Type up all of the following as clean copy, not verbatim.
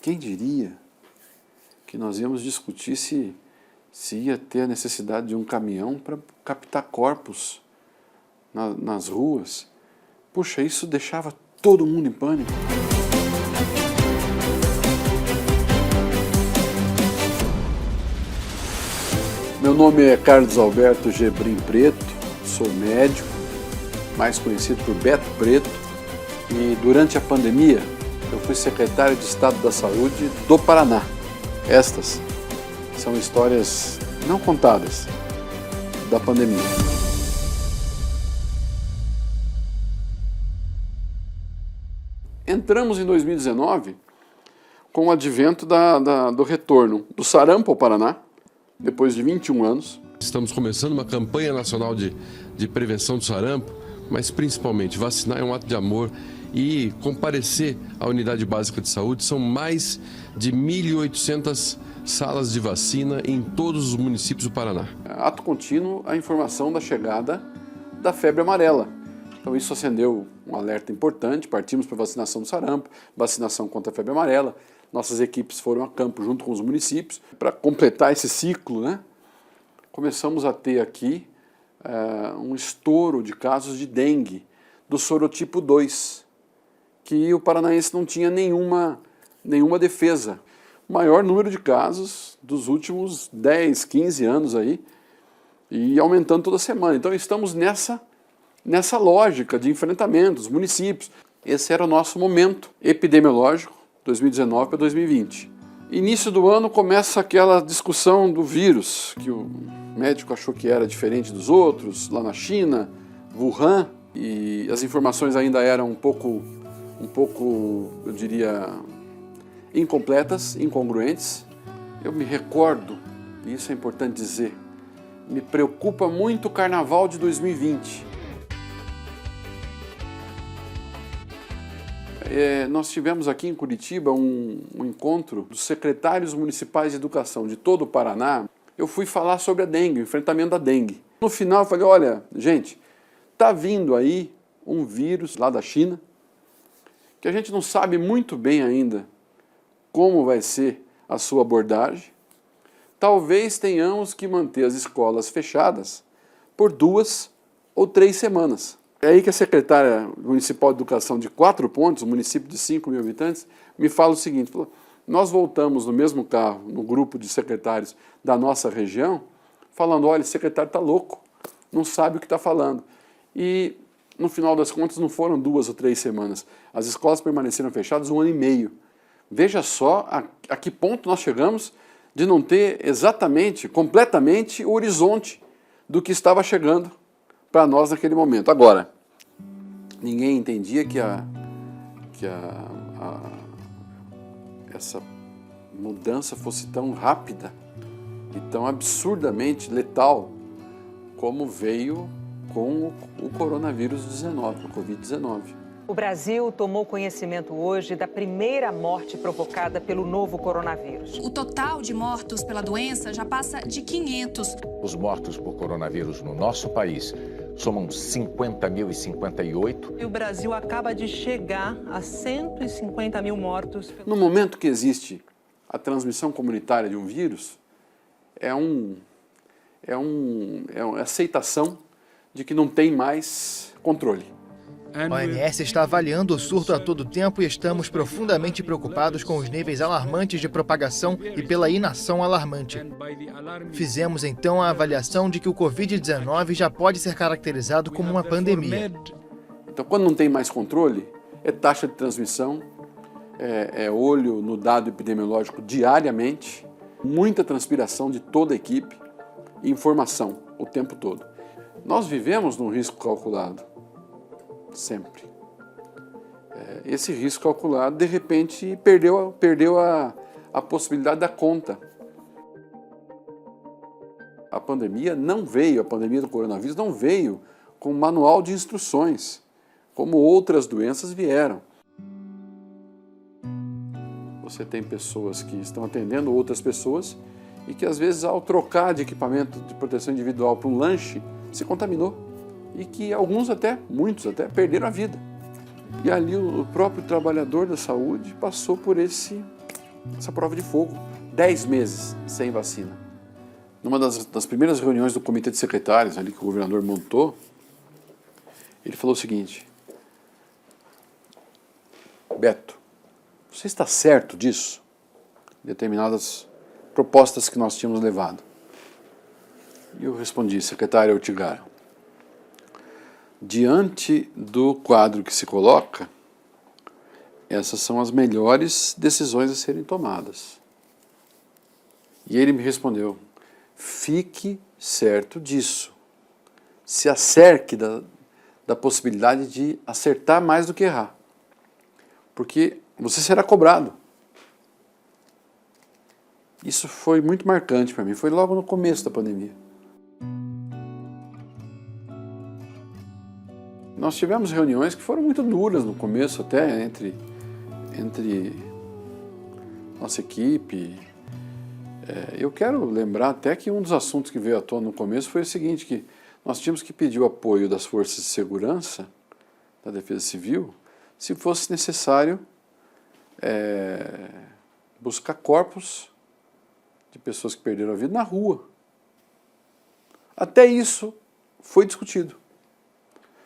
Quem diria que nós íamos discutir se ia ter a necessidade de um caminhão para captar corpos nas ruas? Puxa, isso deixava todo mundo em pânico. Meu nome é Carlos Alberto Gebrim Preto, sou médico, mais conhecido por Beto Preto, e durante a pandemia eu fui secretário de Estado da Saúde do Paraná. Estas são histórias não contadas da pandemia. Entramos em 2019 com o advento do retorno do sarampo ao Paraná, depois de 21 anos. Estamos começando uma campanha nacional de prevenção do sarampo, mas principalmente vacinar é um ato de amor e comparecer à unidade básica de saúde. São mais de 1.800 salas de vacina em todos os municípios do Paraná. Ato contínuo a informação da chegada da febre amarela. Então isso acendeu um alerta importante, partimos para a vacinação do sarampo, vacinação contra a febre amarela. Nossas equipes foram a campo junto com os municípios para completar esse ciclo, né? Começamos a ter aqui um estouro de casos de dengue do sorotipo 2, que o paranaense não tinha nenhuma defesa. O maior número de casos dos últimos 10, 15 anos aí, e aumentando toda semana. Então estamos nessa lógica de enfrentamento dos municípios. Esse era o nosso momento epidemiológico, 2019 para 2020. Início do ano começa aquela discussão do vírus, que o médico achou que era diferente dos outros, lá na China, Wuhan, e as informações ainda eram um pouco, eu diria, incompletas, incongruentes. Eu me recordo, e isso é importante dizer, me preocupa muito o Carnaval de 2020. Nós tivemos aqui em Curitiba um encontro dos secretários municipais de educação de todo o Paraná. Eu fui falar sobre a dengue, o enfrentamento da dengue. No final eu falei, olha, gente, está vindo aí um vírus lá da China, que a gente não sabe muito bem ainda como vai ser a sua abordagem. Talvez tenhamos que manter as escolas fechadas por 2 ou 3 semanas. É aí que a secretária municipal de educação de 4 Pontos, um município de 5.000 habitantes, me fala o seguinte, falou, nós voltamos no mesmo carro, no grupo de secretários da nossa região, falando, olha, esse secretário está louco, não sabe o que está falando. E, no final das contas, não foram 2 ou 3 semanas. As escolas permaneceram fechadas 1 ano e meio. Veja só a que ponto nós chegamos de não ter exatamente, completamente, o horizonte do que estava chegando para nós naquele momento. Agora, ninguém entendia que essa mudança fosse tão rápida e tão absurdamente letal como veio com o coronavírus 19, o Covid-19. O Brasil tomou conhecimento hoje da primeira morte provocada pelo novo coronavírus. O total de mortos pela doença já passa de 500. Os mortos por coronavírus no nosso país somam 50.058. E o Brasil acaba de chegar a 150 mil mortos. No momento que existe a transmissão comunitária de um vírus, é uma aceitação de que não tem mais controle. A OMS está avaliando o surto a todo tempo e estamos profundamente preocupados com os níveis alarmantes de propagação e pela inação alarmante. Fizemos então a avaliação de que o Covid-19 já pode ser caracterizado como uma pandemia. Então, quando não tem mais controle, é taxa de transmissão, é olho no dado epidemiológico diariamente, muita transpiração de toda a equipe e informação o tempo todo. Nós vivemos num risco calculado. Sempre. Esse risco calculado, de repente, perdeu a possibilidade da conta. A pandemia do coronavírus não veio com manual de instruções, como outras doenças vieram. Você tem pessoas que estão atendendo outras pessoas e que, às vezes, ao trocar de equipamento de proteção individual para um lanche, se contaminou. E que muitos até, perderam a vida. E ali o próprio trabalhador da saúde passou por esse essa prova de fogo. 10 meses sem vacina. Numa das primeiras reuniões do comitê de secretários ali que o governador montou, ele falou o seguinte: Beto, você está certo disso? Determinadas propostas que nós tínhamos levado. E eu respondi: secretário Ortigara, diante do quadro que se coloca, essas são as melhores decisões a serem tomadas. E ele me respondeu: fique certo disso. Se acerque da possibilidade de acertar mais do que errar. Porque você será cobrado. Isso foi muito marcante para mim. Foi logo no começo da pandemia. Nós tivemos reuniões que foram muito duras no começo, até entre nossa equipe. Eu quero lembrar até que um dos assuntos que veio à tona no começo foi o seguinte, que nós tínhamos que pedir o apoio das forças de segurança, da Defesa Civil, se fosse necessário buscar corpos de pessoas que perderam a vida na rua. Até isso foi discutido.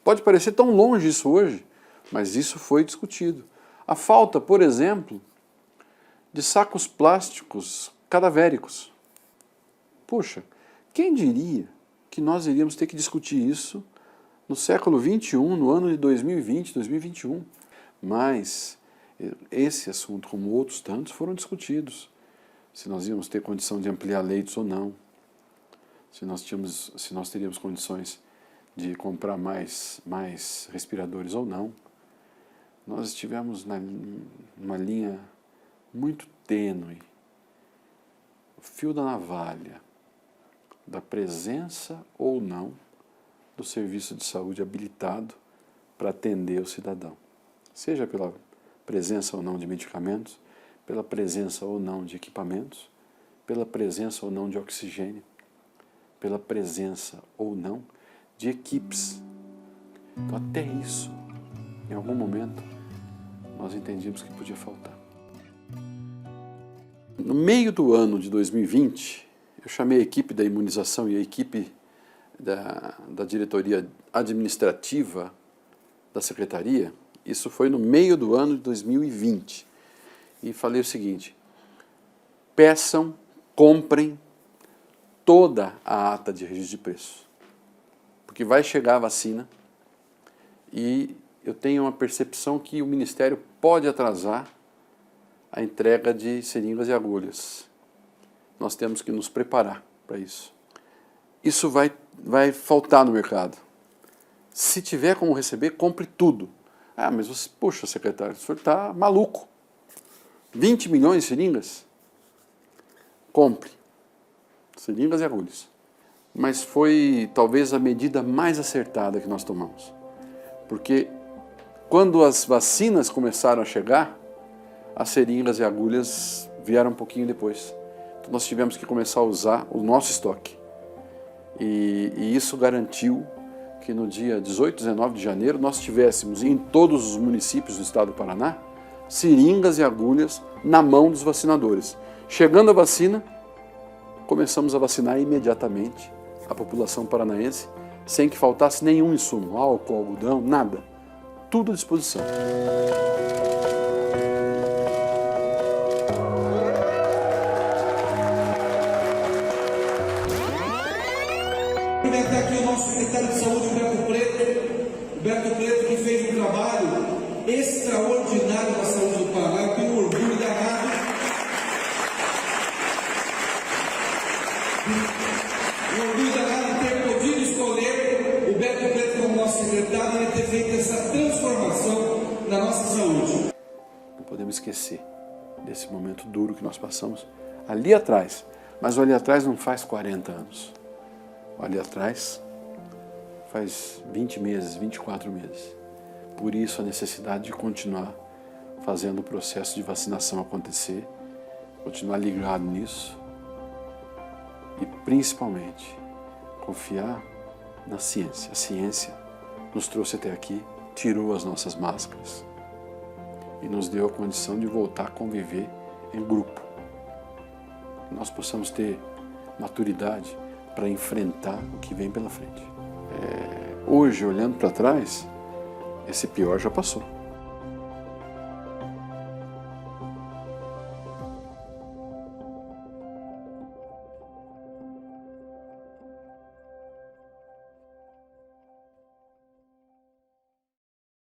Pode parecer tão longe isso hoje, mas isso foi discutido. A falta, por exemplo, de sacos plásticos cadavéricos. Poxa, quem diria que nós iríamos ter que discutir isso no século XXI, no ano de 2020, 2021? Mas esse assunto, como outros tantos, foram discutidos. Se nós íamos ter condição de ampliar leitos ou não. Se nós teríamos condições de comprar mais respiradores ou não. Nós estivemos numa linha muito tênue, o fio da navalha, da presença ou não do serviço de saúde habilitado para atender o cidadão. Seja pela presença ou não de medicamentos, pela presença ou não de equipamentos, pela presença ou não de oxigênio, pela presença ou não de equipes. Então, até isso, em algum momento, nós entendíamos que podia faltar. No meio do ano de 2020, eu chamei a equipe da imunização e a equipe da diretoria administrativa da secretaria. Isso foi no meio do ano de 2020. E falei o seguinte: peçam, comprem toda a ata de registro de preço. Porque vai chegar a vacina e eu tenho uma percepção que o Ministério pode atrasar a entrega de seringas e agulhas. Nós temos que nos preparar para isso. Isso vai faltar no mercado. Se tiver como receber, compre tudo. Ah, mas você, poxa, secretário, o senhor está maluco. 20 milhões de seringas? Compre. Seringas e agulhas. Mas foi talvez a medida mais acertada que nós tomamos. Porque quando as vacinas começaram a chegar, as seringas e agulhas vieram um pouquinho depois. Então nós tivemos que começar a usar o nosso estoque. E isso garantiu que no dia 18, 19 de janeiro nós tivéssemos em todos os municípios do estado do Paraná seringas e agulhas na mão dos vacinadores. Chegando a vacina, começamos a vacinar imediatamente a população paranaense sem que faltasse nenhum insumo, álcool, algodão, nada. Tudo à disposição. Cumprimentar aqui o nosso secretário de saúde, o Beto Preto, que fez um trabalho extraordinário na saúde do Paraná. Eu tenho um orgulho danado. Um orgulho danado de ter podido escolher o Beto Preto como nosso secretário e ter feito essa transformação na nossa saúde. Não podemos esquecer desse momento duro que nós passamos ali atrás. Mas ali atrás não faz 40 anos. Ali atrás faz 20 meses, 24 meses. Por isso a necessidade de continuar fazendo o processo de vacinação acontecer, continuar ligado nisso e principalmente confiar na ciência. A ciência nos trouxe até aqui, tirou as nossas máscaras e nos deu a condição de voltar a conviver em grupo. Que nós possamos ter maturidade para enfrentar o que vem pela frente. Hoje, olhando para trás, esse pior já passou.